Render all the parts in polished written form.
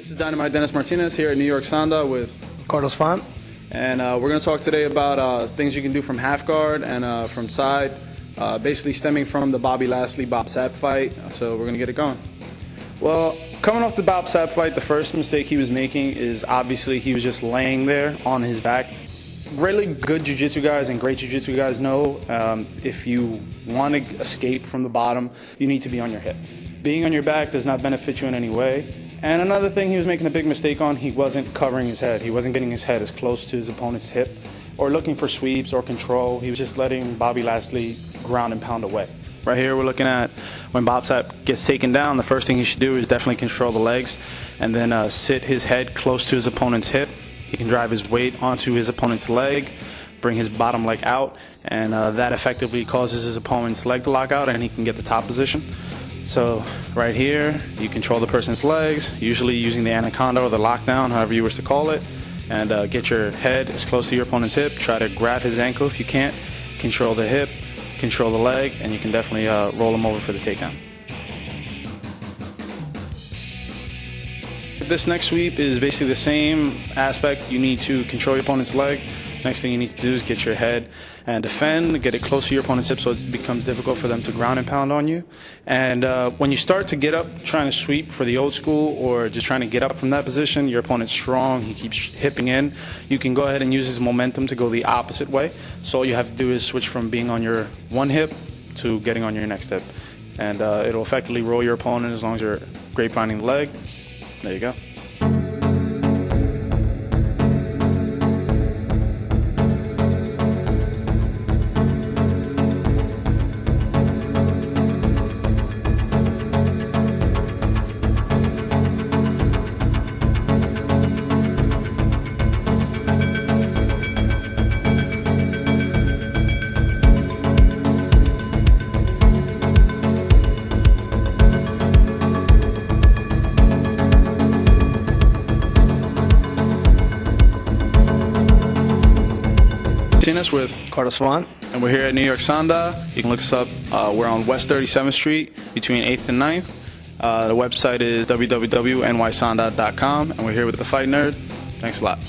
This is Dynamite Dennis Martinez here at New York Sanda with Carlos Font. And we're going to talk today about things you can do from half guard and from side, basically stemming from the Bobby Lashley, Bob Sapp fight. So we're going to get it going. Well, coming off the Bob Sapp fight, the first mistake he was making is obviously he was just laying there on his back. Really good jiu-jitsu guys and great jiu-jitsu guys know if you want to escape from the bottom, you need to be on your hip. Being on your back does not benefit you in any way. And another thing he was making a big mistake on, he wasn't covering his head. He wasn't getting his head as close to his opponent's hip or looking for sweeps or control. He was just letting Bobby Lashley ground and pound away. Right here we're looking at when Bob Sapp gets taken down, the first thing he should do is definitely control the legs and then sit his head close to his opponent's hip. He can drive his weight onto his opponent's leg, bring his bottom leg out, and that effectively causes his opponent's leg to lock out and he can get the top position. So right here, you control the person's legs, usually using the anaconda or the lockdown, however you wish to call it, and get your head as close to your opponent's hip. Try to grab his ankle if you can't. Control the hip, control the leg, and you can definitely roll him over for the takedown. This next sweep is basically the same aspect. You need to control your opponent's leg. Next thing you need to do is get your head and defend, get it close to your opponent's hip so it becomes difficult for them to ground and pound on you. And when you start to get up trying to sweep for the old school or just trying to get up from that position, your opponent's strong, he keeps hipping in, you can go ahead and use his momentum to go the opposite way. So all you have to do is switch from being on your one hip to getting on your next hip. And it'll effectively roll your opponent as long as you're grapevine the leg. There you go. Martinez with Carlos Font. And we're here at New York Sanda. You can look us up. We're on West 37th Street between 8th and 9th. The website is www.nysanda.com. And we're here with the Fight Nerd. Thanks a lot.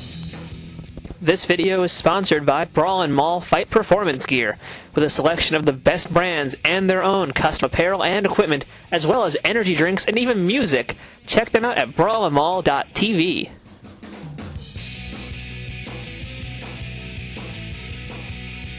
This video is sponsored by Brawl & Mall Fight Performance Gear, with a selection of the best brands and their own custom apparel and equipment, as well as energy drinks and even music. Check them out at brawlandmall.tv.